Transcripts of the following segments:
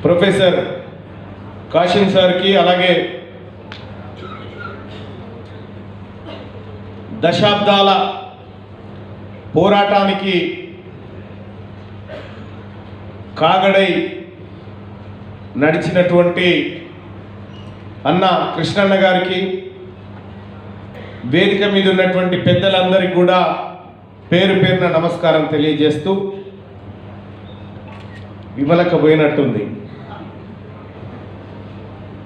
Professor Kasim సార్కి, అలాగే దశాబ్దాల పోరాటానికి కాగడై నడిచినటువంటి అన్న కృష్ణన్న గారికి, వేదిక మీద ఉన్నటువంటి పెద్దలందరికీ కూడా పేరు పేరున నమస్కారం తెలియజేస్తూ, విమలక్క పోయినట్టుంది.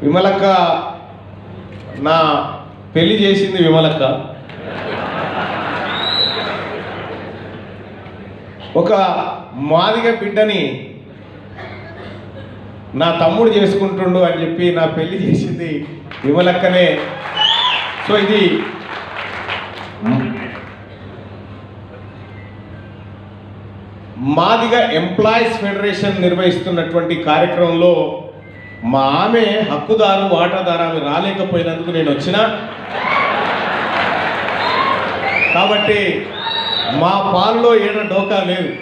విమలక్క, నా పెళ్లి చేసింది విమలక్క. ఒక మాదిగ బిడ్డని నా తమ్ముడు చేసుకుంటుండు అని చెప్పి నా పెళ్లి చేసింది విమలక్కనే. సో ఇది మాదిగ ఎంప్లాయీస్ ఫెడరేషన్ నిర్వహిస్తున్నటువంటి కార్యక్రమంలో మా ఆమె హక్కుదారు వాటాదారు ఆమె రాలేకపోయినందుకు నేను వచ్చిన. కాబట్టి మా పాలలో ఏడ డోకా లేదు.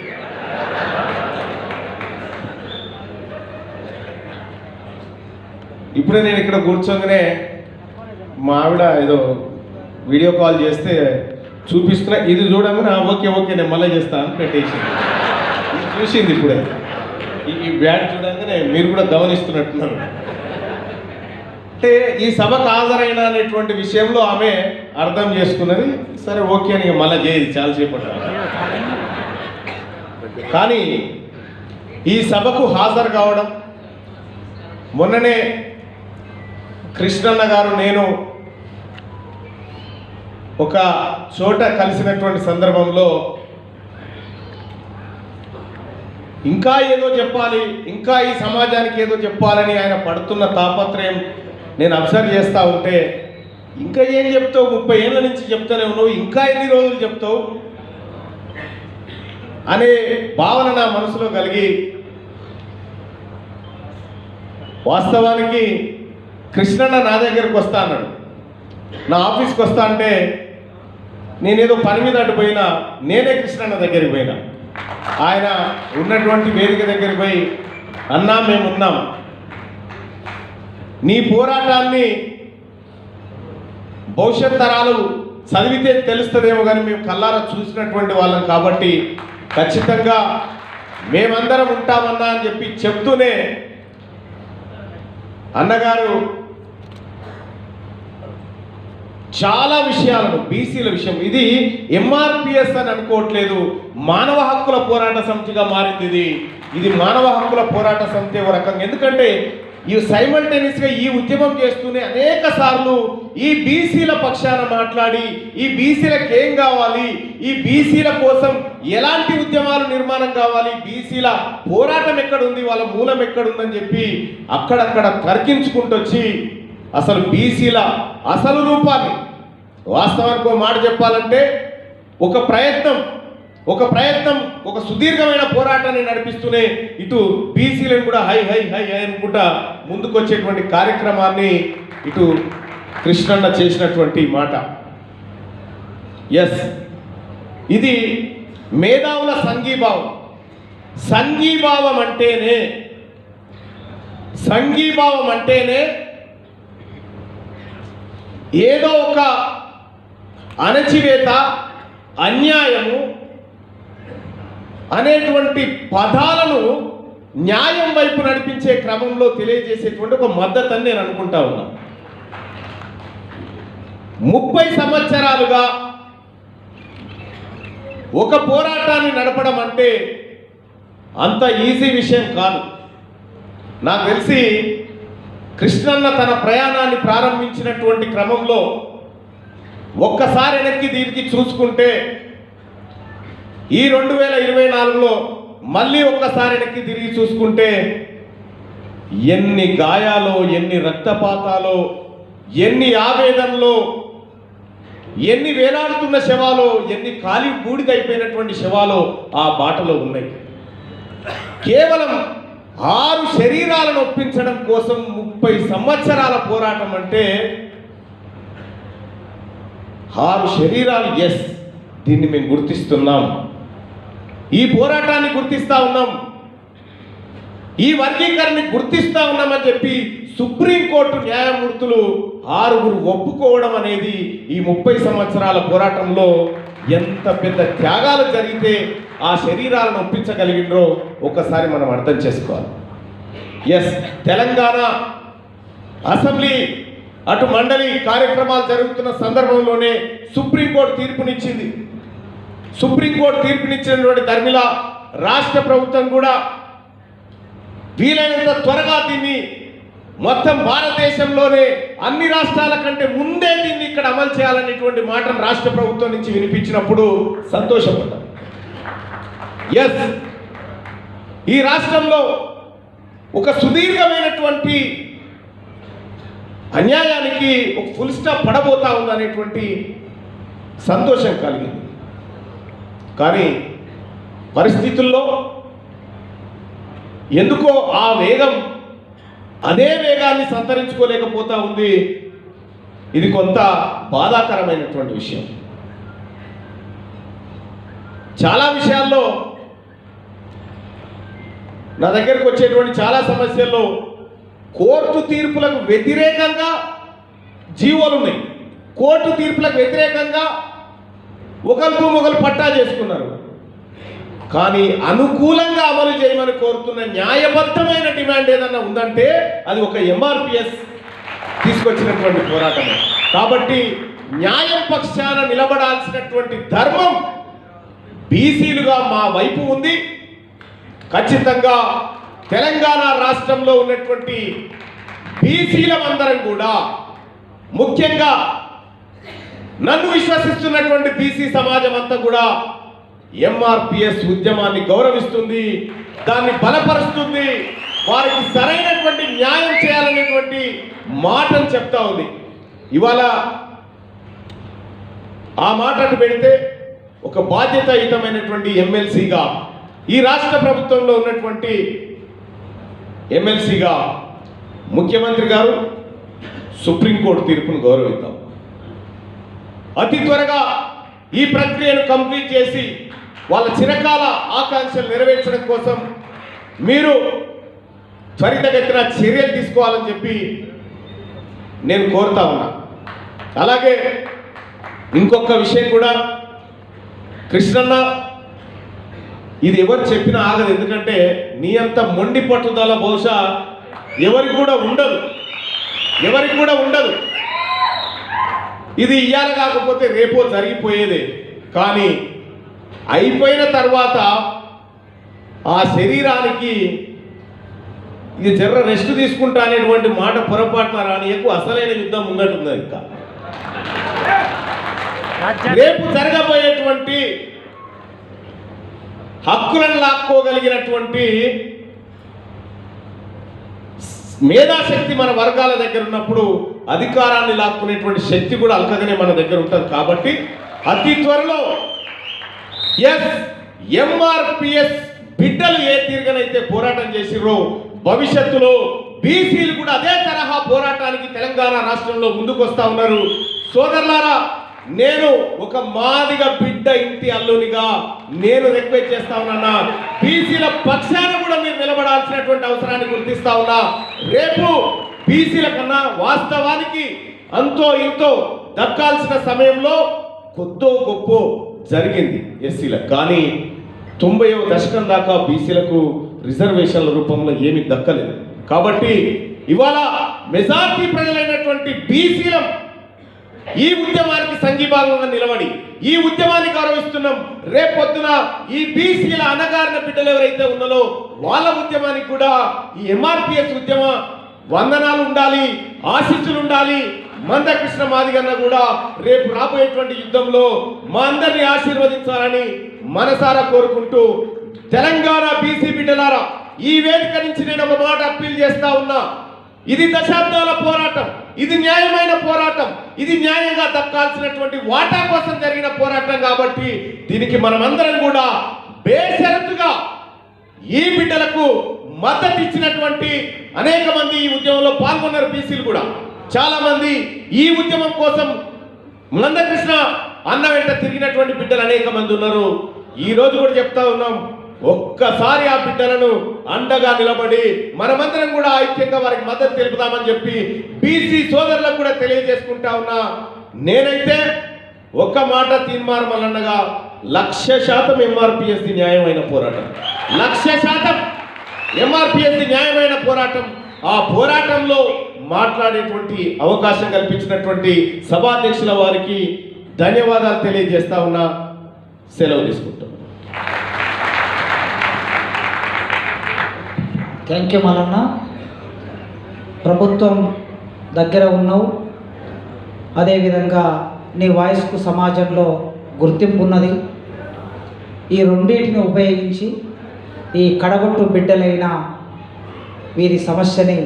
ఇప్పుడే నేను ఇక్కడ కూర్చోగానే మా ఆవిడ ఏదో వీడియో కాల్ చేస్తే చూపిస్తున్నా, ఇది చూడగానే ఓకే ఓకే నేను మళ్ళీ చేస్తాను అని పెట్టేసింది. ఇది చూసింది ఇప్పుడే. ఈ బ్యాట్ చూడగానే మీరు కూడా గమనిస్తున్నట్టున్నారు. అంటే ఈ సభకు హాజరైన అనేటువంటి విషయంలో ఆమె అర్థం చేసుకున్నది. సరే ఓకే అని మళ్ళీ చేయదు చాలాసేపటి. కానీ ఈ సభకు హాజరు కావడం, మొన్ననే కృష్ణన్న గారు నేను ఒక చోట కలిసినటువంటి సందర్భంలో ఇంకా ఏదో చెప్పాలి, ఇంకా ఈ సమాజానికి ఏదో చెప్పాలని ఆయన పడుతున్న తాపత్రయం నేను అబ్జర్వ్ చేస్తూ ఉంటే, ఇంకా ఏం చెప్తావు, 30 ఏళ్ళ నుంచి చెప్తూనే ఉన్నావు, ఇంకా ఎన్ని రోజులు చెప్తావు అనే భావన నా మనసులో కలిగి, వాస్తవానికి కృష్ణన్న నా దగ్గరికి వస్తా అన్నాడు. నా ఆఫీస్కి వస్తా అంటే నేనేదో పని మీద అటు పోయినా, నేనే కృష్ణన్న దగ్గరికి పోయినా. ఆయన ఉన్నటువంటి వేదిక దగ్గరికి పోయి, అన్నా మేమున్నాం, నీ పోరాటాన్ని భవిష్యత్ తరాలు చదివితే తెలుస్తుందేమో కానీ మేము కళ్ళారా చూసినటువంటి వాళ్ళం కాబట్టి ఖచ్చితంగా మేమందరం ఉంటామన్నా అని చెప్పి చెప్తూనే, అన్నగారు చాలా విషయాలను, బీసీల విషయం, ఇది ఎంఆర్పిఎస్ అని అనుకోవట్లేదు, మానవ హక్కుల పోరాట సమితిగా మారింది. ఇది మానవ హక్కుల పోరాట సమితి ఒక రకంగా. ఎందుకంటే ఈ సైమల్టేనియస్గా ఈ ఉద్యమం చేస్తూనే అనేక సార్లు ఈ బీసీల పక్షాన మాట్లాడి, ఈ బీసీలకు ఏం కావాలి, ఈ బీసీల కోసం ఎలాంటి ఉద్యమాలు నిర్మాణం కావాలి, బీసీల పోరాటం ఎక్కడుంది, వాళ్ళ మూలం ఎక్కడుందని చెప్పి అక్కడక్కడ తర్కించుకుంటూ వచ్చి అసలు బీసీల అసలు రూపాన్ని, వాస్తవానికి ఒక మాట చెప్పాలంటే ఒక ప్రయత్నం ఒక సుదీర్ఘమైన పోరాటాన్ని నడిపిస్తూనే ఇటు బీసీలను కూడా హై హై హై హై అనుకుంటా ముందుకు వచ్చేటువంటి కార్యక్రమాన్ని ఇటు కృష్ణన్న చేసినటువంటి మాట. ఎస్, ఇది మేధావుల సంఘీభావం. సంఘీభావం అంటేనే ఏదో ఒక అణచివేత, అన్యాయము అనేటువంటి పదాలను న్యాయం వైపు నడిపించే క్రమంలో తెలియజేసేటువంటి ఒక మద్దతు అని నేను అనుకుంటా ఉన్నా. 30 సంవత్సరాలుగా ఒక పోరాటాన్ని నడపడం అంటే అంత ఈజీ విషయం కాదు. నాకు తెలిసి కృష్ణన్న తన ప్రయాణాన్ని ప్రారంభించినటువంటి క్రమంలో ఒక్కసారి వెనక్కి దీనికి చూసుకుంటే, ఈ 2024లో మళ్ళీ ఒక్కసారి వెనక్కి తిరిగి చూసుకుంటే ఎన్ని గాయాలో, ఎన్ని రక్తపాతాలో, ఎన్ని ఆవేదనలో, ఎన్ని వేలాడుతున్న శవాలో, ఎన్ని కాలి బూడిదైపోయినటువంటి శవాలో ఆ బాటలో ఉన్నాయి. కేవలం 6 శరీరాలను ఒప్పించడం కోసం 30 సంవత్సరాల పోరాటం అంటే 6 శరీరాలు. ఎస్, దీన్ని మేము గుర్తిస్తున్నాం, ఈ పోరాటాన్ని గుర్తిస్తా ఉన్నాం. ఈ వర్గీకరణని గుర్తిస్తా ఉన్నామని చెప్పి సుప్రీంకోర్టు న్యాయమూర్తులు 6 ఒప్పుకోవడం అనేది ఈ 30 సంవత్సరాల పోరాటంలో ఎంత పెద్ద త్యాగాలు జరిగితే ఆ శరీరాలను ఒప్పించగలిగినరో ఒక్కసారి మనం అర్థం చేసుకోవాలి. ఎస్, తెలంగాణ అసెంబ్లీ అటు మండలి కార్యక్రమాలు జరుగుతున్న సందర్భంలోనే సుప్రీంకోర్టు తీర్పునిచ్చింది. సుప్రీంకోర్టు తీర్పునిచ్చినటువంటి ధర్మిల రాష్ట్ర ప్రభుత్వం కూడా వీలైనంత త్వరగా దీన్ని మొత్తం భారతదేశంలోనే అన్ని రాష్ట్రాల కంటే ముందే దీన్ని ఇక్కడ అమలు చేయాలనేటువంటి మాటను రాష్ట్ర ప్రభుత్వం నుంచి వినిపించినప్పుడు సంతోషపడ్డాం. ఎస్, ఈ రాష్ట్రంలో ఒక సుదీర్ఘమైనటువంటి అన్యాయానికి ఒక ఫుల్ స్టాప్ పడబోతా ఉందనేటువంటి సంతోషం కలిగింది. కానీ పరిస్థితుల్లో ఎందుకో ఆ వేగం అదే వేగాన్ని సంతరించుకోలేకపోతా ఉంది. ఇది కొంత బాధాకరమైనటువంటి విషయం. చాలా విషయాల్లో నా దగ్గరకు వచ్చేటువంటి చాలా సమస్యల్లో కోర్టు తీర్పులకు వ్యతిరేకంగా జీవోలు ఉన్నాయి. కోర్టు తీర్పులకు వ్యతిరేకంగా ఒకరు పట్టా చేసుకున్నారు. కానీ అనుకూలంగా అమలు చేయమని కోరుతున్న న్యాయబద్ధమైన డిమాండ్ ఏదన్నా ఉందంటే అది ఒక ఎంఆర్పిఎస్ తీసుకొచ్చినటువంటి పోరాటమే. కాబట్టి న్యాయం పక్షాన నిలబడాల్సినటువంటి ధర్మం బీసీలుగా మా వైపు ఉంది. ఖచ్చితంగా తెలంగాణ రాష్ట్రంలో ఉన్నటువంటి బీసీలమందరం కూడా, ముఖ్యంగా నన్ను విశ్వసిస్తున్నటువంటి బీసీ సమాజం అంతా కూడా ఎంఆర్పిఎస్ ఉద్యమాన్ని గౌరవిస్తుంది, దాన్ని బలపరుస్తుంది, వారికి సరైనటువంటి న్యాయం చేయాలనేటువంటి మాటను చెప్తా ఉంది. ఇవాళ ఆ మాట అటు పెడితే ఒక బాధ్యతాయుతమైనటువంటి ఎమ్మెల్సీగా, ఈ రాష్ట్ర ప్రభుత్వంలో ఉన్నటువంటి ఎమ్మెల్సీగా ముఖ్యమంత్రి గారు సుప్రీంకోర్టు తీర్పును గౌరవిద్దాం. అతి త్వరగా ఈ ప్రక్రియను కంప్లీట్ చేసి వాళ్ళ చిరకాల ఆకాంక్షలు నెరవేర్చడం కోసం మీరు త్వరితగతిన చర్యలు తీసుకోవాలని చెప్పి నేను కోరుతా ఉన్నా. అలాగే ఇంకొక విషయం కూడా, కృష్ణన్న, ఇది ఎవరు చెప్పినా ఆగదు. ఎందుకంటే నీ అంత మొండి పట్టుదల బహుశా ఎవరికి కూడా ఉండదు. ఇది ఇయ్యాల కాకపోతే రేపో జరిగిపోయేదే. కానీ అయిపోయిన తర్వాత ఆ శరీరానికి ఇది జర్ర రెస్ట్ తీసుకుంటా అనేటువంటి మాట పొరపాటున రానియకు. అసలైన యుద్ధం ముంగటుంది. ఇంకా రేపు జరగబోయేటువంటి హక్కులను లాక్కోగలిగినటువంటి మేధాశక్తి మన వర్గాల దగ్గర ఉన్నప్పుడు అధికారాన్ని లాక్కునేటువంటి శక్తి కూడా అల్కగానే మన దగ్గర ఉంటుంది. కాబట్టి అతి త్వరలో ఎంఆర్పిఎస్ బిడ్డలు ఏ తీరుగానైతే పోరాటం చేసిర్రో భవిష్యత్తులో బీసీలు కూడా అదే తరహా పోరాటానికి తెలంగాణ రాష్ట్రంలో ముందుకు వస్తా ఉన్నారు. సోదరులారా, నేను ఒక మాదిగ బిడ్డ ఇంటి అల్లునిగా నేను రిక్వెస్ట్ చేస్తా ఉన్నా, బీసీల పక్షాన కూడా మీరు నిలబడాల్సినటువంటి అవసరాన్ని గుర్తిస్తా ఉన్నా. రేపు బీసీల కన్నా వాస్తవానికి అంతో ఇంతో దక్కాల్సిన సమయంలో కొద్దో గొప్ప జరిగింది ఎస్సీలకు. కానీ 90వ దశకం దాకా బీసీలకు రిజర్వేషన్ల రూపంలో ఏమీ దక్కలేదు. కాబట్టి ఇవాళ మెజారిటీ ప్రజలైనటువంటి బీసీలం ఈ ఉద్యమానికి సంఘీభాగంగా నిలబడి ఈ ఉద్యమాన్ని గౌరవిస్తున్నాం. రేపొద్దున ఈ బీసీల అనగారిన బిడ్డలు ఎవరైతే ఉన్నారో వాళ్ళ ఉద్యమానికి కూడా ఈ ఎంఆర్పిఎస్ ఉద్యమ వందనాలు ఉండాలి, ఆశీస్సులు ఉండాలి. మందకృష్ణ మాదిగన్న కూడా రేపు రాబోయేటువంటి యుద్ధంలో మా అందరినీ ఆశీర్వదించాలని మనసారా కోరుకుంటూ, తెలంగాణ బీసీ బిడ్డలారా, ఈ వేదిక నుంచి నేను ఒక మాట అప్పీల్ చేస్తా ఉన్నా. ఇది దశాబ్దాల పోరాటం, ఇది న్యాయమైన పోరాటం, ఇది న్యాయంగా దక్కాల్సినటువంటి వాటా కోసం జరిగిన పోరాటం. కాబట్టి దీనికి మనమందరం కూడా బేషరతుగా ఈ బిడ్డలకు మద్దతు ఇచ్చినటువంటి అనేక మంది ఈ ఉద్యమంలో పాల్గొన్నారు. బీసీలు కూడా చాలా మంది ఈ ఉద్యమం కోసం మందకృష్ణ అన్న వెంట తిరిగినటువంటి బిడ్డలు అనేక మంది ఉన్నారు. ఈ రోజు కూడా చెప్తా ఉన్నాం, ఒక్కసారి ఆ బిడ్డలను అండగా నిలబడి మనమందరం కూడా ఐక్యంగా వారికి మద్దతు తెలుపుదామని చెప్పి బీసీ సోదరులకు కూడా తెలియజేసుకుంటా ఉన్నా. నేనైతే ఒక్క మాట తీన్మార్ మల్లన్నగా 100% ఎంఆర్పిఎస్ది న్యాయమైన పోరాటం, 100% ఎంఆర్పిఎస్ది న్యాయమైన పోరాటం. ఆ పోరాటంలో మాట్లాడేటువంటి అవకాశం కల్పించినటువంటి సభాధ్యక్షుల వారికి ధన్యవాదాలు తెలియజేస్తా ఉన్నా. సెలవు తీసుకుంటాం. Thank you Mallanna. ప్రభుత్వం దగ్గర ఉన్నావు, అదేవిధంగా నీ వాయిస్కు సమాజంలో గుర్తింపు ఉన్నది. ఈ రెండింటిని ఉపయోగించి ఈ కడగొట్టు బిడ్డలైన వీరి సమస్యని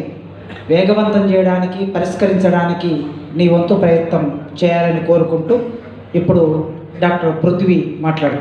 వేగవంతం చేయడానికి, పరిష్కరించడానికి నీ వంతు ప్రయత్నం చేయాలని కోరుకుంటూ ఇప్పుడు డాక్టర్ పృథ్వీ మాట్లాడుతారు.